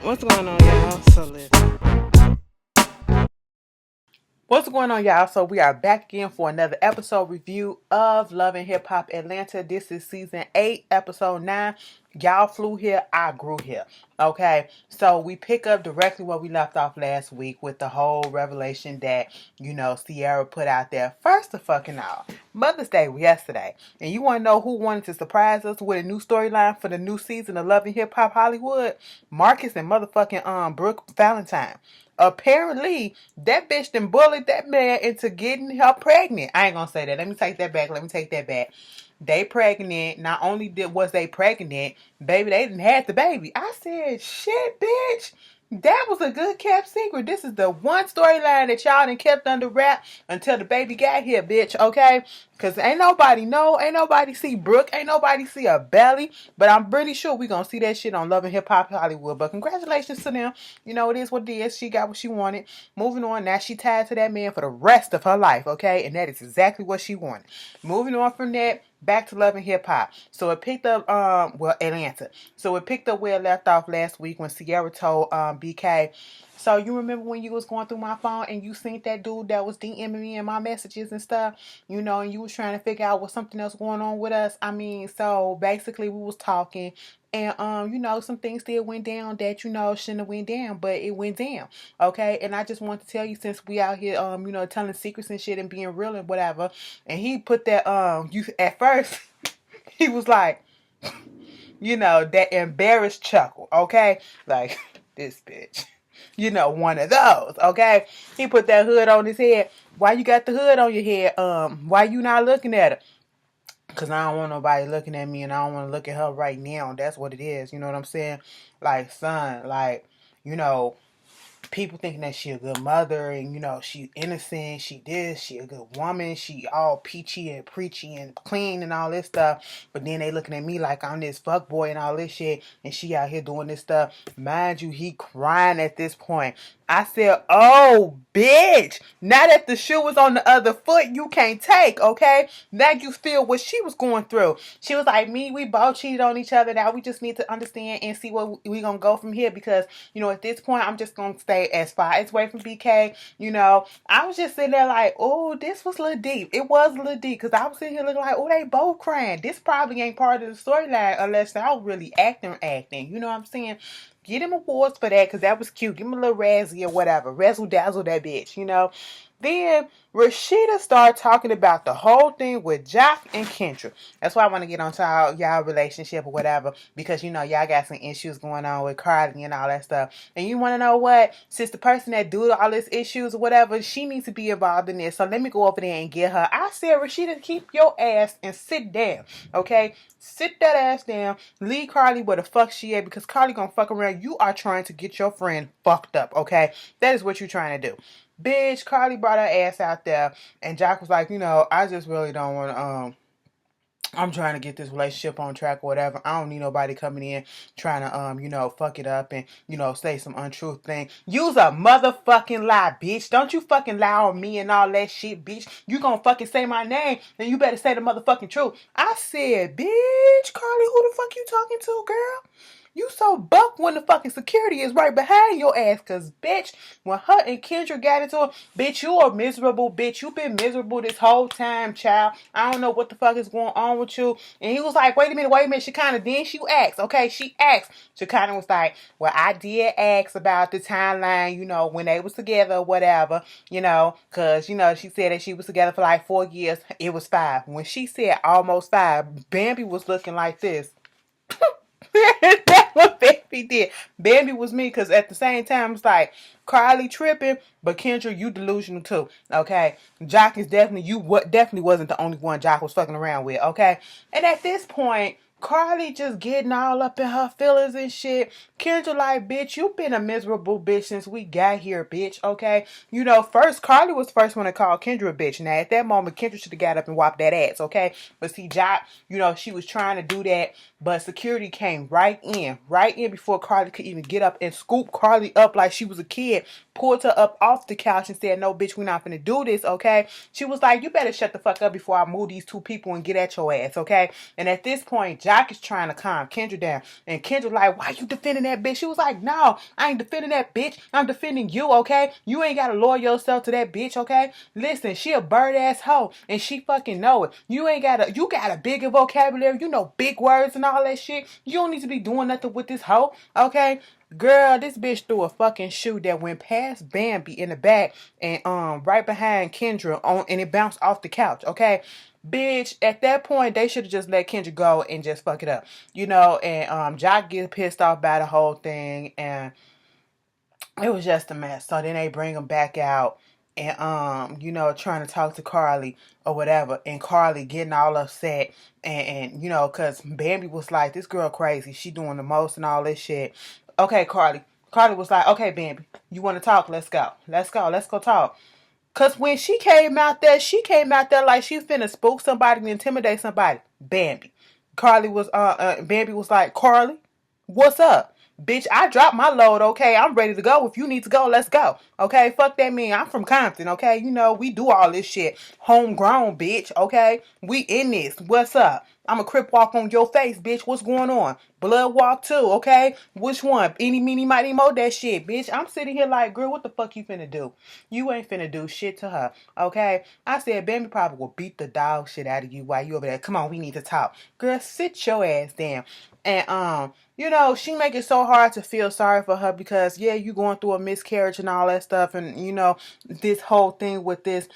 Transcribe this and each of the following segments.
What's going on, y'all? So listen. What's going on, y'all? So we are back again for another episode review of Love and Hip Hop Atlanta. This is season 8, episode 9. Y'all flew here, I grew here. Okay, so we pick up directly where we left off last week with the whole revelation that, Sierra put out there. First of fucking all, Mother's Day was yesterday. And you want to know who wanted to surprise us with a new storyline for the new season of Love and Hip Hop Hollywood? Marcus and motherfucking Brooke Valentine. Apparently, that bitch done bullied that man into getting her pregnant. I ain't gonna say that. Let me take that back. They pregnant. Not only was they pregnant, baby, they didn't have the baby. I said, shit, bitch. That was a good kept secret. This is the one storyline that y'all done kept under wrap until the baby got here, bitch. Okay? Because ain't nobody know. Ain't nobody see Brooke. Ain't nobody see a belly. But I'm pretty sure we going to see that shit on Love and Hip Hop Hollywood. But congratulations to them. You know, it is what it is. She got what she wanted. Moving on. Now she tied to that man for the rest of her life. Okay? And that is exactly what she wanted. Moving on from that. Back to Love and Hip Hop. So it picked up, Atlanta. So it picked up where it left off last week when Sierra told BK, so you remember when you was going through my phone and you seen that dude that was DMing me in my messages and stuff, and you was trying to figure out what something else going on with us. I mean, so basically we was talking and some things still went down that, shouldn't have went down, but it went down. Okay. And I just want to tell you, since we out here telling secrets and shit and being real and whatever, and he put that you at first he was like, that embarrassed chuckle, okay? Like, this bitch. One of those, okay? He put that hood on his head. Why you got the hood on your head? Why you not looking at her? Because I don't want nobody looking at me and I don't want to look at her right now. That's what it is. You know what I'm saying? Like, son, like, you know, people thinking that she a good mother and she innocent, she a good woman, she all peachy and preachy and clean and all this stuff, but then they looking at me like I'm this fuck boy and all this shit, and she out here doing this stuff. Mind you, he crying at this point. I said, oh, bitch, now that the shoe was on the other foot, you can't take, okay? Now you feel what she was going through. She was like, we both cheated on each other. Now we just need to understand and see where we gonna go from here, because, at this point, I'm just gonna stay as far as away from BK. I was just sitting there like, oh, this was a little deep. It was a little deep, because I was sitting here looking like, oh, they both crying. This probably ain't part of the storyline unless they're really acting. You know what I'm saying? Get him awards for that, because that was cute. Give him a little Razzie or whatever. Razzle dazzle that bitch. Then Rashida started talking about the whole thing with Jock and Kendra. That's why I want to get on to y'all relationship or whatever, because y'all got some issues going on with Cardi and all that stuff. And you want to know what? Since the person that do all these issues or whatever, she needs to be involved in this. So let me go over there and get her. I said, Rashida, keep your ass and sit down. Okay? Sit that ass down. Leave Carly where the fuck she at, because Carly gonna fuck around. You are trying to get your friend fucked up. Okay? That is what you're trying to do. Bitch, Carly brought her ass out there, and Jack was like, I just really don't want to, I'm trying to get this relationship on track or whatever. I don't need nobody coming in trying to, fuck it up and, say some untruth thing. Use a motherfucking lie, bitch. Don't you fucking lie on me and all that shit, bitch. You gonna fucking say my name, then you better say the motherfucking truth. I said, bitch, Carly, who the fuck you talking to, girl? You so buck when the fucking security is right behind your ass. Cause bitch, when her and Kendra got into it, bitch, you are miserable, bitch. You been miserable this whole time, child. I don't know what the fuck is going on with you. And he was like, wait a minute. Shekinah, then she asked, okay? She asked. Shekinah was like, well, I did ask about the timeline, when they was together or whatever, cause, she said that she was together for like 4 years. It was 5. When she said almost 5, Bambi was looking like this. That's what Bambi did. Bambi was me, because at the same time, it's like Carly tripping, but Kendra, you delusional too. Okay, Jock is definitely definitely wasn't the only one Jock was fucking around with. Okay, and at this point, Carly just getting all up in her feelings and shit. Kendra like, bitch, you been a miserable bitch since we got here, bitch, okay? First, Carly was the first one to call Kendra a bitch. Now, at that moment, Kendra should have got up and whopped that ass, okay? But see, Jock, she was trying to do that, but security came right in before Carly could even get up and scoop Carly up like she was a kid, pulled her up off the couch and said, no, bitch, we're not gonna do this, okay? She was like, you better shut the fuck up before I move these two people and get at your ass, okay? And at this point, Jock Jack is trying to calm Kendra down. And Kendra like, why you defending that bitch? She was like, no, I ain't defending that bitch. I'm defending you, okay? You ain't got to lower yourself to that bitch, okay? Listen, she a bird ass hoe. And she fucking know it. You got a bigger vocabulary. You know big words and all that shit. You don't need to be doing nothing with this hoe, okay? Girl, this bitch threw a fucking shoe that went past Bambi in the back and right behind Kendra and it bounced off the couch, okay? Bitch, at that point they should have just let Kendra go and just fuck it up. And Jock gets pissed off by the whole thing and it was just a mess. So then they bring him back out and trying to talk to Carly or whatever, and Carly getting all upset and cause Bambi was like, this girl crazy, she doing the most and all this shit. Okay, Carly was like, okay, Bambi, you want to talk? Let's go talk. Cause when she came out there like she finna spook somebody and intimidate somebody. Bambi was like, Carly, what's up? Bitch, I dropped my load, okay? I'm ready to go. If you need to go, let's go. Okay? Fuck that man. I'm from Compton, okay? We do all this shit. Homegrown, bitch, okay? We in this. What's up? I'm a crip walk on your face, bitch. What's going on? Blood walk too, okay? Which one? Eeny, meeny, miny, mo, that shit, bitch. I'm sitting here like, girl, what the fuck you finna do? You ain't finna do shit to her, okay? I said, Bambi probably will beat the dog shit out of you while you over there. Come on, we need to talk. Girl, sit your ass down. And, she make it so hard to feel sorry for her because, yeah, you going through a miscarriage and all that stuff. And, this whole thing with this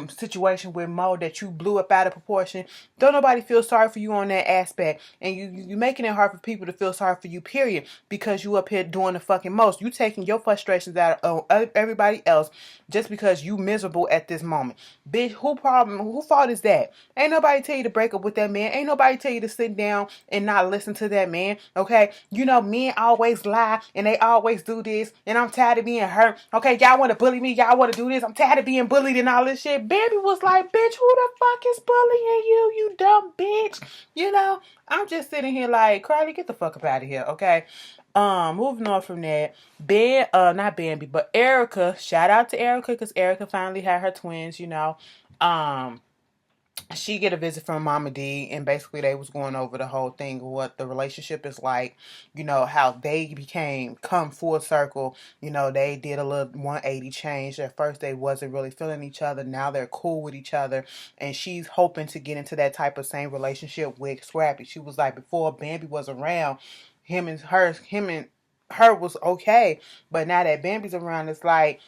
situation with Mo that you blew up out of proportion. Don't nobody feel sorry for you on that aspect. And you making it hard for people to feel sorry for you, period, because you up here doing the fucking most. You taking your frustrations out of everybody else just because you miserable at this moment. Bitch, who fault is that? Ain't nobody tell you to break up with that man. Ain't nobody tell you to sit down and not listen to that man, okay? Men always lie and they always do this, and I'm tired of being hurt. Okay, y'all want to bully me, y'all want to do this, I'm tired of being bullied and all this shit. Bambi was like, bitch, who the fuck is bullying you, you dumb bitch? I'm just sitting here like, Carly, get the fuck up out of here, okay? Moving on from that, not Bambi, but Erica. Shout out to Erica because Erica finally had her twins. She get a visit from Mama D, and basically they was going over the whole thing of what the relationship is like. How they come full circle. They did a little 180 change. At first they wasn't really feeling each other. Now they're cool with each other, and she's hoping to get into that type of same relationship with Scrappy. She was like, before Bambi was around, him and her was okay, but now that Bambi's around, it's like,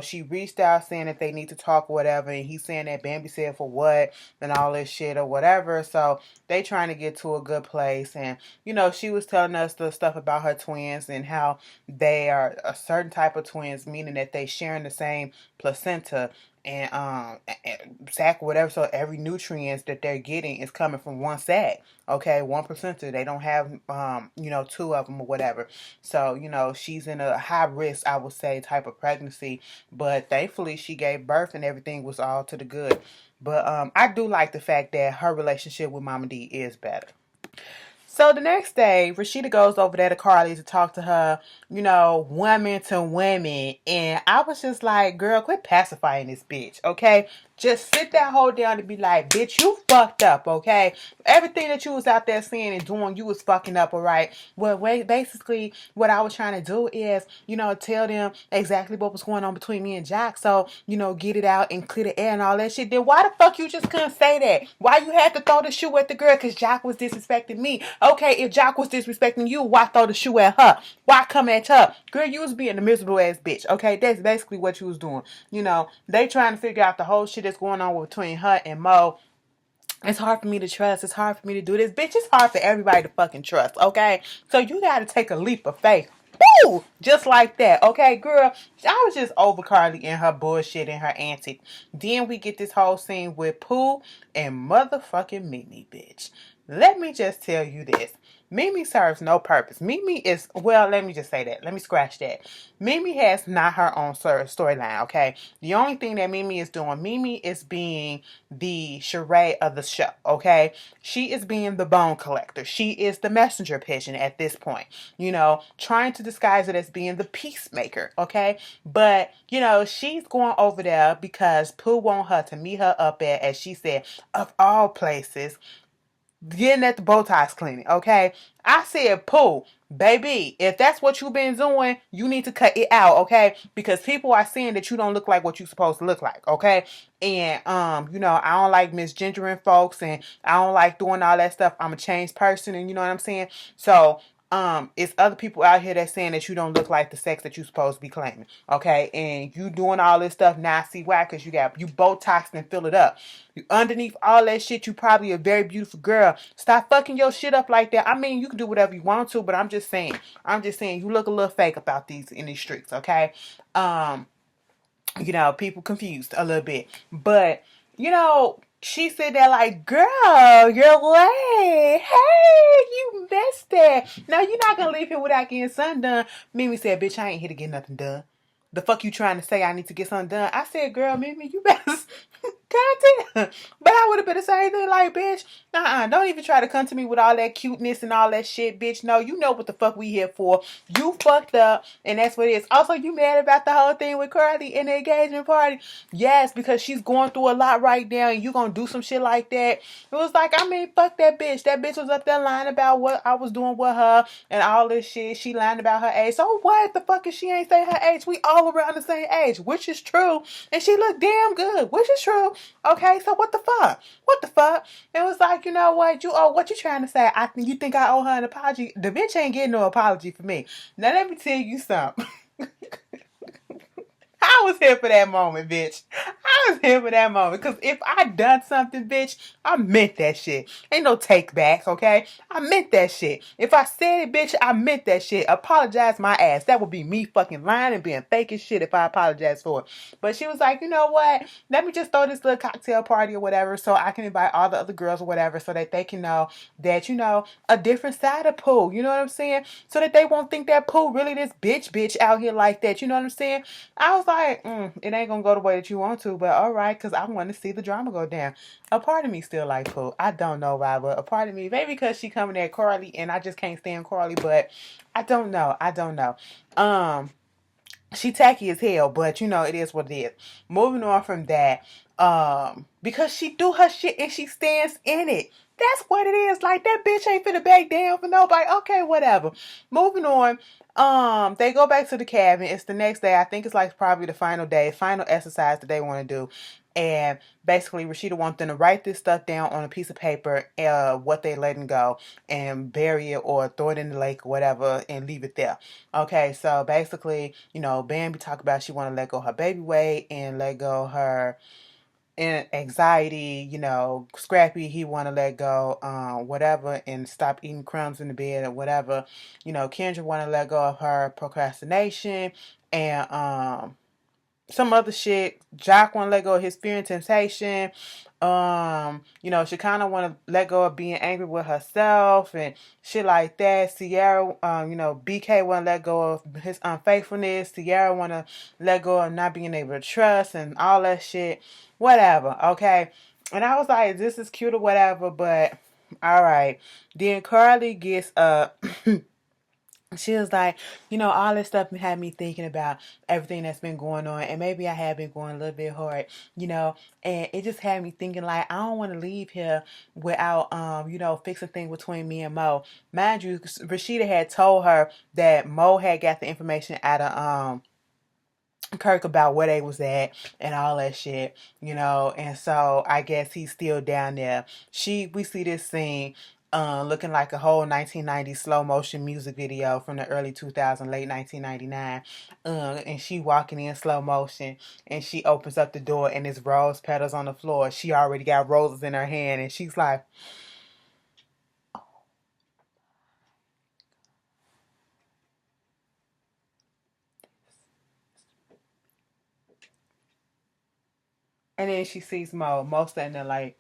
she reached out saying that they need to talk or whatever, and he's saying that Bambi said for what and all this shit or whatever. So they trying to get to a good place. And she was telling us the stuff about her twins and how they are a certain type of twins, meaning that they sharing the same placenta and sac whatever, so every nutrients that they're getting is coming from one sac, okay, 1%. They don't have two of them or whatever. So she's in a high risk, I would say, type of pregnancy, but thankfully she gave birth and everything was all to the good. But I do like the fact that her relationship with Mama D is better. So the next day, Rashida goes over there to Carly to talk to her, women to women. And I was just like, girl, quit pacifying this bitch, okay? Just sit that hoe down and be like, bitch, you fucked up, okay? Everything that you was out there saying and doing, you was fucking up, all right? Well, basically, what I was trying to do is, tell them exactly what was going on between me and Jack. So, get it out and clear the air and all that shit. Then why the fuck you just couldn't say that? Why you had to throw the shoe at the girl? Because Jack was disrespecting me. Okay, if Jack was disrespecting you, why throw the shoe at her? Why come at her? Girl, you was being a miserable ass bitch, okay? That's basically what you was doing. They trying to figure out the whole shit that's going on between her and Mo. It's hard for me to trust. It's hard for me to do this. Bitch, it's hard for everybody to fucking trust, okay? So you got to take a leap of faith. Woo! Just like that, okay, girl? I was just over Carly and her bullshit and her antics. Then we get this whole scene with Pooh and motherfucking Mimi, bitch. Let me just tell you this. Mimi serves no purpose. Mimi is, well, let me just say that. Let me scratch that. Mimi has not her own storyline, okay? The only thing that Mimi is doing, Mimi is being the charade of the show, okay? She is being the bone collector. She is the messenger pigeon at this point, trying to disguise it as being the peacemaker, okay? But, she's going over there because Pooh want her to meet her up at, as she said, of all places, getting at the Botox clinic, okay? I said, Pooh, baby, if that's what you've been doing, you need to cut it out, okay? Because people are saying that you don't look like what you're supposed to look like, okay? And I don't like misgendering folks, and I don't like doing all that stuff. I'm a changed person, and you know what I'm saying? So it's other people out here that's saying that you don't look like the sex that you're supposed to be claiming, okay? And you doing all this stuff now. I see why, because you Botox and fill it up. You underneath all that shit, you probably a very beautiful girl. Stop fucking your shit up like that. I mean, you can do whatever you want to, but I'm just saying you look a little fake about these in these streets, okay? People confused a little bit. But, she said that like, girl, you're late. Hey, you missed it. Now you're not gonna leave here without getting something done. Mimi said, bitch, I ain't here to get nothing done. The fuck you trying to say I need to get something done? I said, girl, Mimi, you better content. But I would have been the same thing, like, bitch, don't even try to come to me with all that cuteness and all that shit, bitch. No, you know what the fuck we here for. You fucked up, and that's what it is. Also, you mad about the whole thing with Carly and the engagement party? Yes, because she's going through a lot right now, and you gonna do some shit like that. It was like, I mean, fuck that bitch. That bitch was up there lying about what I was doing with her and all this shit. She lying about her age. So what the fuck if she ain't say her age? We all around the same age, which is true. And she looked damn good, which is true. Okay, so what the fuck? What the fuck? It was like, you know what? What you trying to say? You think I owe her an apology? The bitch ain't getting no apology for me. Now let me tell you something. I was here for that moment, bitch. I was here for that moment. Because if I done something, bitch, I meant that shit. Ain't no take backs, okay? I meant that shit. If I said it, bitch, I meant that shit. Apologize my ass. That would be me fucking lying and being fake as shit if I apologize for it. But she was like, you know what? Let me just throw this little cocktail party or whatever so I can invite all the other girls or whatever so that they can know that, a different side of Pooh. You know what I'm saying? So that they won't think that Pooh really this bitch out here like that. You know what I'm saying? I was like, it ain't gonna go the way that you want to, but all right, because I want to see the drama go down. A part of me still like Pooh. I don't know why, but a part of me, maybe because she coming at Carly and I just can't stand Carly, but I don't know. She tacky as hell, but it is what it is. Moving on from that, because she do her shit and she stands in it. That's what it is. Like, that bitch ain't finna back down for nobody. Okay, whatever. Moving on. They go back to the cabin. It's the next day. I think it's like probably the final day, final exercise that they want to do. And basically, Rashida wants them to write this stuff down on a piece of paper, what they letting go, and bury it or throw it in the lake or whatever, and leave it there. Okay, so basically, Bambi talk about she want to let go her baby weight and let go her anxiety. Scrappy, he want to let go whatever and stop eating crumbs in the bed or whatever. Kendra want to let go of her procrastination and some other shit. Jock want to let go of his fear and temptation. She kind of want to let go of being angry with herself and shit like that. Sierra, BK want to let go of his unfaithfulness. Sierra want to let go of not being able to trust and all that shit. Whatever, okay? And I was like, this is cute or whatever, but all right. Then Carly gets she was like, all this stuff had me thinking about everything that's been going on. And maybe I have been going a little bit hard, and it just had me thinking, like, I don't want to leave here without, fixing things between me and Mo. Mind you, Rashida had told her that Mo had got the information out of, Kirk about where they was at and all that shit, and so I guess he's still down there. We see this scene looking like a whole 1990s slow motion music video from the early 2000s, late 1999, and she walking in slow motion, and she opens up the door and there's rose petals on the floor. She already got roses in her hand, and she's like, and then she sees Mo standing there like,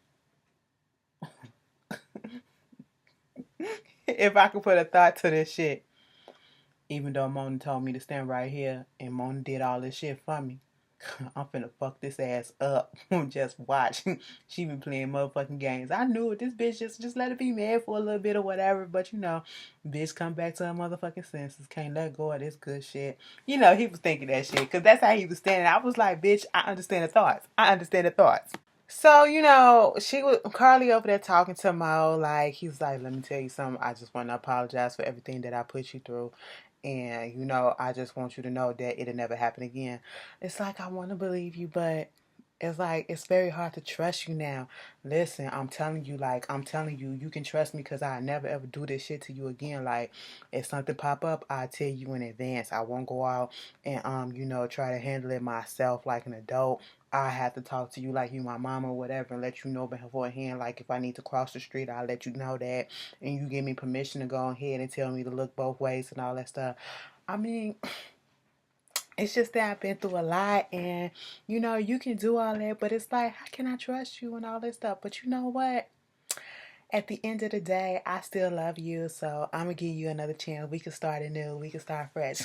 if I could put a thought to this shit, even though Mona told me to stand right here and Mona did all this shit for me, I'm finna fuck this ass up. Just watch. She been playing motherfucking games. I knew it. This bitch just let it be mad for a little bit or whatever. But bitch come back to her motherfucking senses. Can't let go of this good shit. He was thinking that shit. Because that's how he was standing. I was like, bitch, I understand the thoughts. So, she was Carly over there talking to Mo, like he's like, let me tell you something. I just want to apologize for everything that I put you through. And I just want you to know that it'll never happen again. It's like I want to believe you, but it's like it's very hard to trust you now. Listen, I'm telling you, you can trust me because I never ever do this shit to you again. Like, if something pop up, I tell you in advance. I won't go out and try to handle it myself like an adult. I have to talk to you like you my mama or whatever and let you know beforehand. Like if I need to cross the street, I'll let you know that, and you give me permission to go ahead and tell me to look both ways and all that stuff. I mean, it's just that I've been through a lot, and you can do all that, but it's like, how can I trust you and all this stuff? But you know what? At the end of the day, I still love you, so I'm gonna give you another chance. We can start anew. We can start fresh.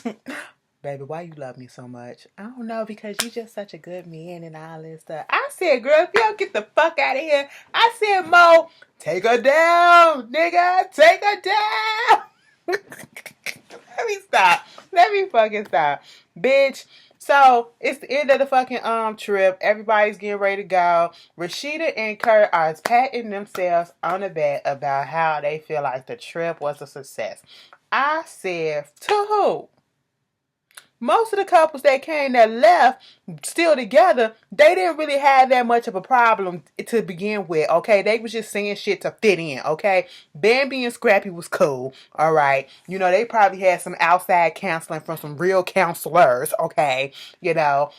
Baby, why you love me so much? I don't know, because you just such a good man and all this stuff. I said, girl, if you don't get the fuck out of here, I said, Mo, take her down, nigga, take her down. Let me stop. Let me fucking stop. Bitch. So it's the end of the fucking trip. Everybody's getting ready to go. Rashida and Kurt are patting themselves on the back about how they feel like the trip was a success. I said, to who? Most of the couples that came that left still together, they didn't really have that much of a problem to begin with, okay? They was just saying shit to fit in, okay? Bambi and Scrappy was cool, all right? They probably had some outside counseling from some real counselors, okay? The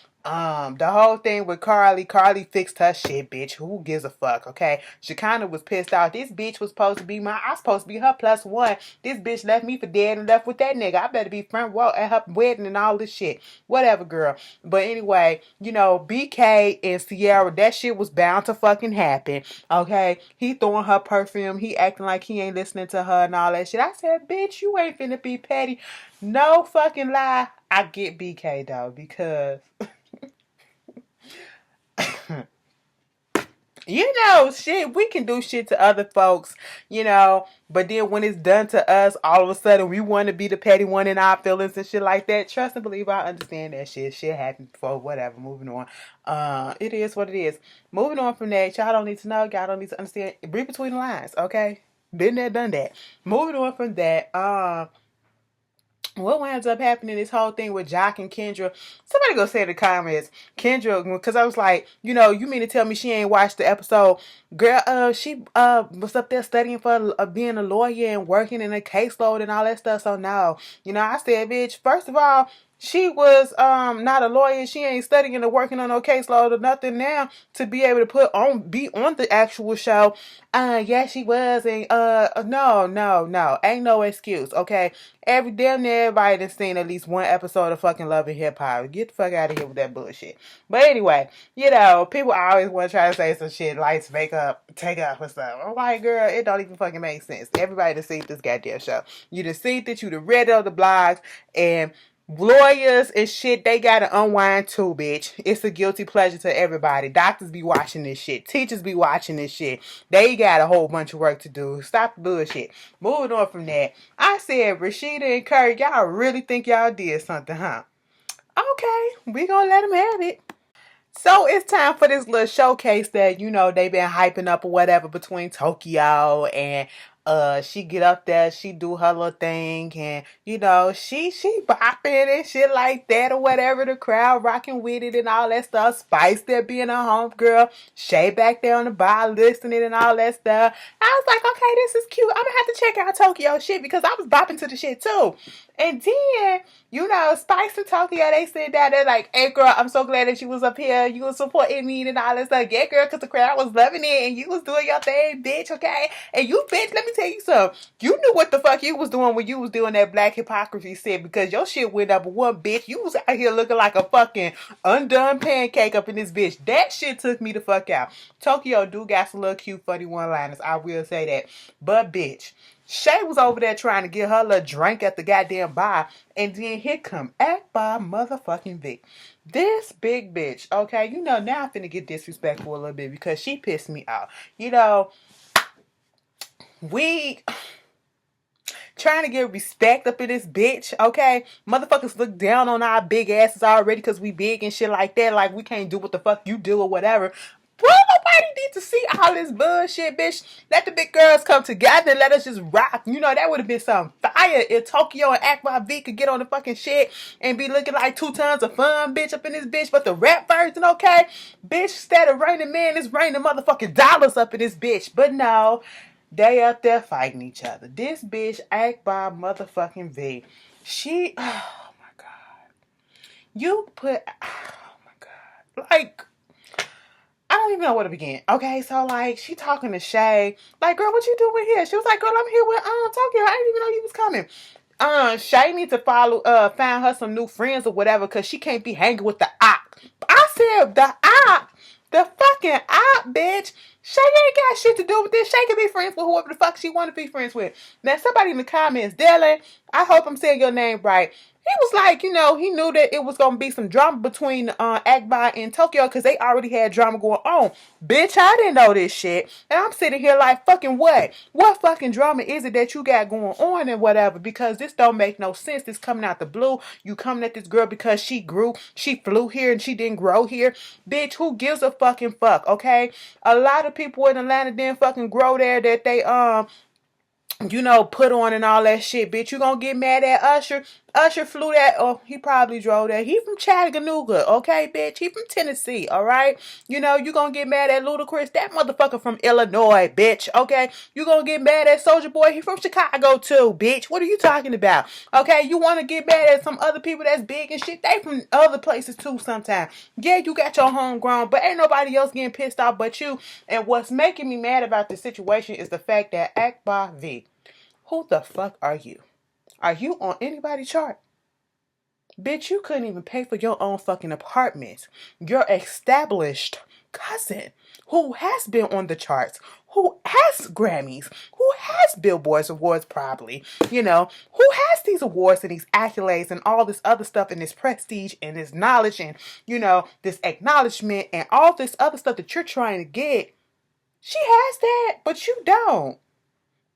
whole thing with Carly fixed her shit, bitch. Who gives a fuck, okay? She kind of was pissed off. This bitch was supposed to be I was supposed to be her plus one. This bitch left me for dead and left with that nigga. I better be front row at her wedding and all this shit. Whatever, girl. But anyway, BK and Sierra, that shit was bound to fucking happen, okay? He throwing her perfume. He acting like he ain't listening to her and all that shit. I said, bitch, you ain't finna be petty. No fucking lie. I get BK, though, because... shit, we can do shit to other folks, but then when it's done to us, all of a sudden we want to be the petty one in our feelings and shit like that. Trust and believe, I understand that shit. Shit happened before, whatever. Moving on. It is what it is. Moving on from that, y'all don't need to know. Y'all don't need to understand. Read between the lines, okay? Been there, done that. Moving on from that, what winds up happening, this whole thing with Jock and Kendra? Somebody go say in the comments, Kendra, because I was like, you mean to tell me she ain't watched the episode? Girl, she was up there studying for being a lawyer and working in a caseload and all that stuff. So no, I said, bitch, first of all, she was not a lawyer. She ain't studying or working on no caseload or nothing now to be able to be on the actual show. Yeah, she was, and no, ain't no excuse, okay? Damn near everybody that's seen at least one episode of fucking Love and Hip Hop. Get the fuck out of here with that bullshit. But anyway, people always want to try to say some shit, lights, makeup, take off or stuff. I'm like, girl, it don't even fucking make sense. Everybody that's seen this goddamn show. You done seen that, you done read all the blogs, and lawyers and shit, they gotta unwind too, bitch. It's a guilty pleasure to everybody. Doctors be watching this shit. Teachers be watching this shit. They got a whole bunch of work to do. Stop the bullshit. Moving on from that, I said, Rashida and Kurt, y'all really think y'all did something, huh? Okay, we gonna let them have it. So it's time for this little showcase that, they've been hyping up or whatever between Tokyo and she get up there, she do her little thing, and she bopping and shit like that or whatever, the crowd rocking with it and all that stuff. Spice there being a homegirl, Shay back there on the bar listening and all that stuff. I was like, okay, this is cute. I'm gonna have to check out Tokyo shit because I was bopping to the shit too. And then, Spice and Tokyo, they sit down there like, hey girl, I'm so glad that you was up here. You was supporting me and all that stuff. Yeah, girl, because the crowd was loving it and you was doing your thing, bitch, okay? And you, bitch, let me tell you something. You knew what the fuck you was doing when you was doing that black hypocrisy shit because your shit went up one, bitch. You was out here looking like a fucking undone pancake up in this bitch. That shit took me the fuck out. Tokyo do got some little cute funny one-liners. I will say that. But, bitch, Shay was over there trying to get her little drink at the goddamn bar, and then here come Akbar motherfucking Vic. This big bitch, okay? Now I'm finna get disrespectful a little bit because she pissed me off. We trying to get respect up in this bitch, okay? Motherfuckers look down on our big asses already because we big and shit like that. Like, we can't do what the fuck you do or whatever. Well, nobody need to see all this bullshit, bitch. Let the big girls come together and let us just rock. You know, that would have been some fire if Tokyo and Aqua V could get on the fucking shit and be looking like 2 tons of fun, bitch, up in this bitch. But the rap version, okay? Bitch, instead of raining men, it's raining motherfucking dollars up in this bitch. But no, they up there fighting each other. This bitch, Aqua motherfucking V. She, oh my God. You put, oh my God. Like, I don't even know where to begin. Okay, so like she talking to Shay, like, girl, what you doing here? She was like, girl, I'm here with Tokyo. I didn't even know you was coming. Shay needs to find her some new friends or whatever, cause she can't be hanging with the op. I said the op, the fucking op, bitch. Shay ain't got shit to do with this. Shay can be friends with whoever the fuck she want to be friends with. Now, somebody in the comments, Dylan, I hope I'm saying your name right. He was like, you know, he knew that it was going to be some drama between Akbar and Tokyo because they already had drama going on. Bitch, I didn't know this shit. And I'm sitting here like, fucking what? What fucking drama is it that you got going on and whatever? Because this don't make no sense. This coming out the blue. You coming at this girl because she flew here and she didn't grow here. Bitch, who gives a fucking fuck, okay? A lot of people in Atlanta didn't fucking grow there that they, you know, put on and all that shit, bitch. You gonna get mad at Usher? Usher flew that, oh, he probably drove that. He from Chattanooga, okay, bitch? He from Tennessee, all right? You know, you gonna get mad at Ludacris? That motherfucker from Illinois, bitch, okay? You gonna get mad at Soulja Boy? He from Chicago, too, bitch. What are you talking about? Okay, you wanna get mad at some other people that's big and shit? They from other places, too, sometimes. Yeah, you got your homegrown, but ain't nobody else getting pissed off but you. And what's making me mad about this situation is the fact that Akbar V, who the fuck are you? Are you on anybody's chart? Bitch, you couldn't even pay for your own fucking apartment. Your established cousin, who has been on the charts, who has Grammys, who has Billboard awards probably, you know, who has these awards and these accolades and all this other stuff and this prestige and this knowledge and, you know, this acknowledgement and all this other stuff that you're trying to get. She has that, but you don't.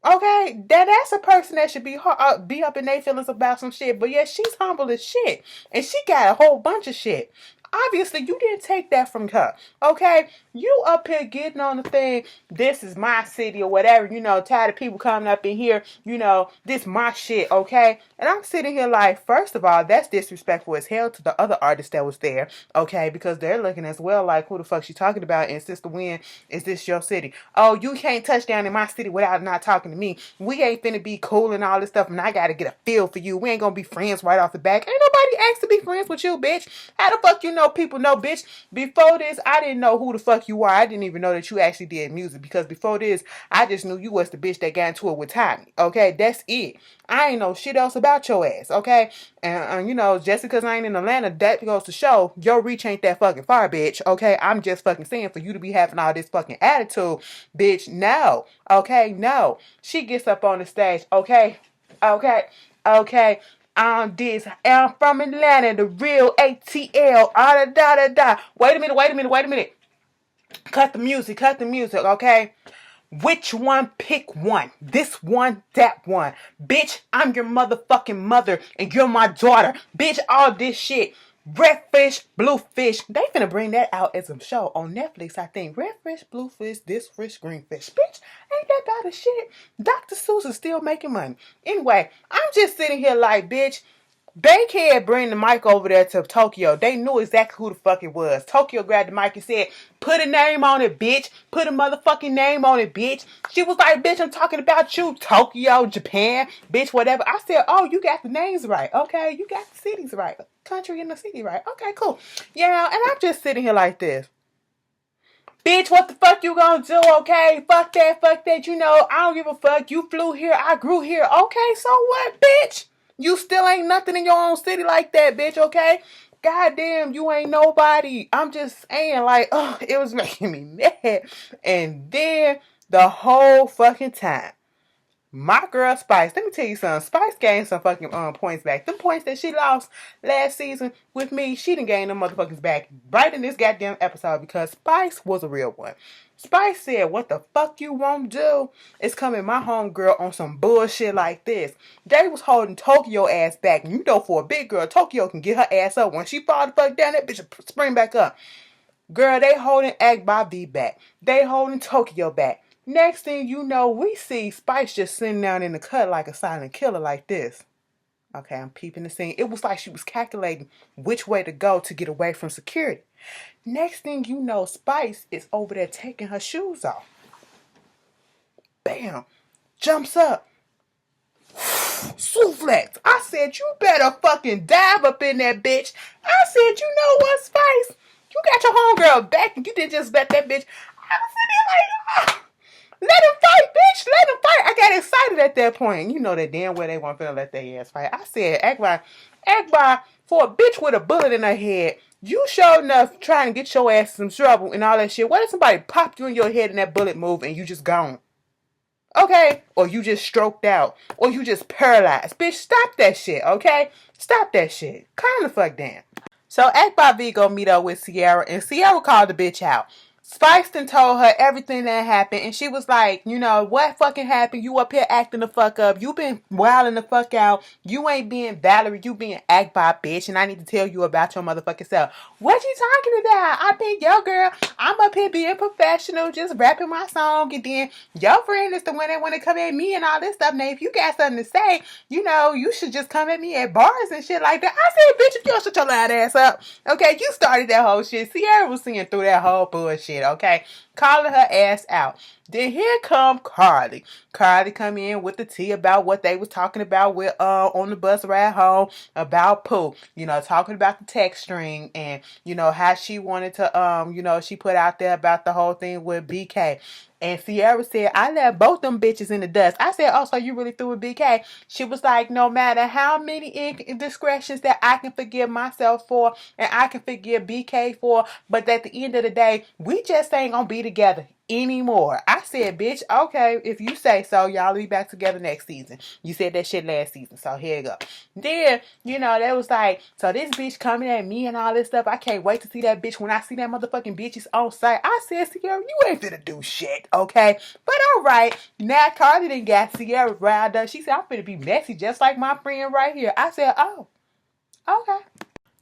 Okay, that's a person that should be up in their feelings about some shit. But yeah, she's humble as shit. And she got a whole bunch of shit. Obviously, you didn't take that from her. Okay? You up here getting on the thing, this is my city or whatever, you know, tired of people coming up in here, you know, this my shit, okay? And I'm sitting here like, first of all, that's disrespectful as hell to the other artists that was there, okay? Because they're looking as well like, who the fuck she talking about? And Sister Win, is this your city? Oh, you can't touch down in my city without not talking to me. We ain't finna be cool and all this stuff, and I gotta get a feel for you. We ain't gonna be friends right off the back. Ain't nobody asked to be friends with you, bitch. How the fuck you know people know, bitch? Before this, I didn't know who the fuck you are. I didn't even know that you actually did music, because before this, I just knew you was the bitch that got into it with Tommy. Okay, that's it. I ain't know shit else about your ass. Okay, and you know, just because I ain't in Atlanta, that goes to show your reach ain't that fucking far, bitch. Okay, I'm just fucking saying, for you to be having all this fucking attitude, bitch. No, okay, no. She gets up on the stage. Okay. I'm from Atlanta, the real ATL. Da. Wait a minute. Cut the music, okay? Which one? Pick one. This one, that one. Bitch, I'm your motherfucking mother and you're my daughter. Bitch, all this shit. Red fish, blue fish. They finna bring that out as a show on Netflix, I think. Red fish, blue fish, this fish, green fish. Bitch, ain't that about a shit? Dr. Seuss is still making money. Anyway, I'm just sitting here like, bitch, they can't bring the mic over there to Tokyo. They knew exactly who the fuck it was. Tokyo grabbed the mic and said, put a name on it, bitch. Put a motherfucking name on it, bitch. She was like, bitch, I'm talking about you. Tokyo, Japan, bitch, whatever. I said, oh, you got the names right. Okay, you got the cities right. Country and the city right. Okay, cool. Yeah, and I'm just sitting here like this. Bitch, what the fuck you gonna do, okay? Fuck that, you know, I don't give a fuck. You flew here, I grew here. Okay, so what, bitch? You still ain't nothing in your own city like that, bitch, okay? Goddamn, you ain't nobody. I'm just saying, like, oh, it was making me mad. And then, the whole fucking time, my girl Spice, let me tell you something. Spice gained some fucking points back. Them points that she lost last season with me, she done gained them motherfuckers back right in this goddamn episode, because Spice was a real one. Spice said, what the fuck you won't do is come in my homegirl on some bullshit like this. They was holding Tokyo ass back. And you know, for a big girl, Tokyo can get her ass up. When she fall the fuck down, that bitch will spring back up. Girl, they holding Act by V back. They holding Tokyo back. Next thing you know, we see Spice just sitting down in the cut like a silent killer like this. Okay, I'm peeping the scene. It was like she was calculating which way to go to get away from security. Next thing you know, Spice is over there taking her shoes off. Bam. Jumps up. Suplex. I said, you better fucking dive up in that bitch. I said, you know what, Spice? You got your homegirl back and you didn't just let that bitch. I was sitting there like, let him fight, bitch. Let him fight. I got excited at that point. You know that damn well they weren't finna let their ass fight. I said, Akbar, for a bitch with a bullet in her head, you sure enough trying to get your ass in some trouble and all that shit. What if somebody popped you in your head and that bullet moved and you just gone? Okay? Or you just stroked out. Or you just paralyzed. Bitch, stop that shit, okay? Stop that shit. Calm the fuck down. So Akbar V go meet up with Sierra, and Sierra called the bitch out. Spice done told her everything that happened, and she was like, you know, what fucking happened? You up here acting the fuck up. You been wilding the fuck out. You ain't being Valerie. You being Akbar, bitch, and I need to tell you about your motherfucking self. What you talking about? I think yo, girl, I'm up here being professional, just rapping my song, and then your friend is the one that want to come at me and all this stuff. Now, if you got something to say, you know, you should just come at me at bars and shit like that. I said, bitch, if you don't shut your loud ass up, okay, you started that whole shit. Sierra was seeing through that whole bullshit. Okay, calling her ass out. Then here come Carly. Carly come in with the tea about what they was talking about with on the bus ride home about Pooh. You know, talking about the text string and you know how she wanted to you know, she put out there about the whole thing with BK. And Sierra said, I left both them bitches in the dust. I said, oh, so you really threw with BK? She was like, no matter how many indiscretions that I can forgive myself for and I can forgive BK for, but at the end of the day, we just ain't gonna be together anymore. I said, bitch, okay, if you say so, y'all be back together next season. You said that shit last season, so here you go. Then, you know, they was like, so this bitch coming at me and all this stuff. I can't wait to see that bitch when I see that motherfucking bitches on site. I said, Sierra, you ain't finna do shit, okay? But all right, now Carly done got Sierra riled up. She said, I'm finna be messy just like my friend right here. I said, oh, okay.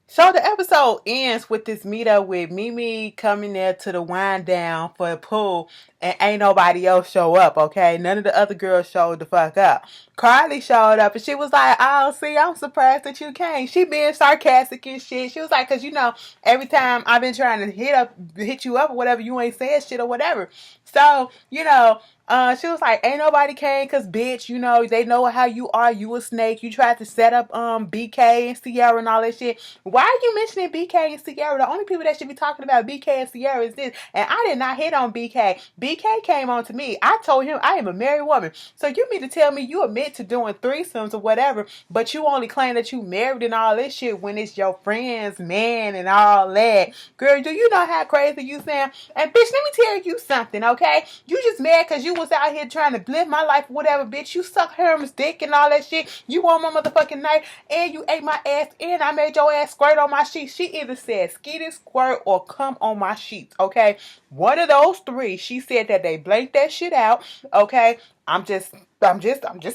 So the episode ends with this meetup with Mimi coming there to the wind down for the pool and ain't nobody else show up, okay? None of the other girls showed the fuck up. Carly showed up and she was like, oh, see, I'm surprised that you came. She being sarcastic and shit. She was like, cause you know, every time I've been trying to hit you up or whatever, you ain't saying shit or whatever. So, you know, she was like, ain't nobody came cause bitch, you know, they know how you are. You a snake. You tried to set up BK and Sierra and all that shit. Why are you mentioning BK and Sierra? The only people that should be talking about BK and Sierra is this. And I did not hit on BK. BK came on to me. I told him I am a married woman. So you mean to tell me you admit to doing threesomes or whatever, but you only claim that you married and all this shit when it's your friend's man and all that. Girl, do you know how crazy you sound? And bitch, let me tell you something, okay? You just mad because you was out here trying to live my life or whatever, bitch. You suck Herman's dick and all that shit. You want my motherfucking knife and you ate my ass and I made your ass squirt on my sheets. She either said skeeted, squirt, or come on my sheets, okay? One of those three. She said that they blanked that shit out, okay? I'm just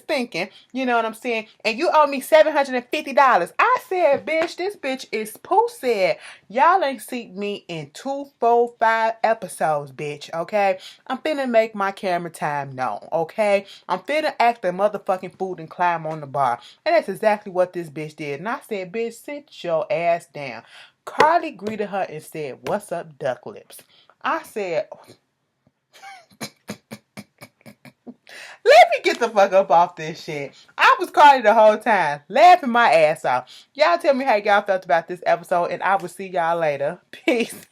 thinking, you know what I'm saying? And you owe me $750. I said, bitch, this bitch is Pooh said. Y'all ain't seen me in 2, 4, 5 episodes, bitch, okay? I'm finna make my camera time known, okay? I'm finna act a motherfucking fool and climb on the bar. And that's exactly what this bitch did. And I said, bitch, sit your ass down. Carly greeted her and said, what's up, duck lips? I said, let me get the fuck up off this shit. I was Carly the whole time, laughing my ass off. Y'all tell me how y'all felt about this episode, and I will see y'all later. Peace.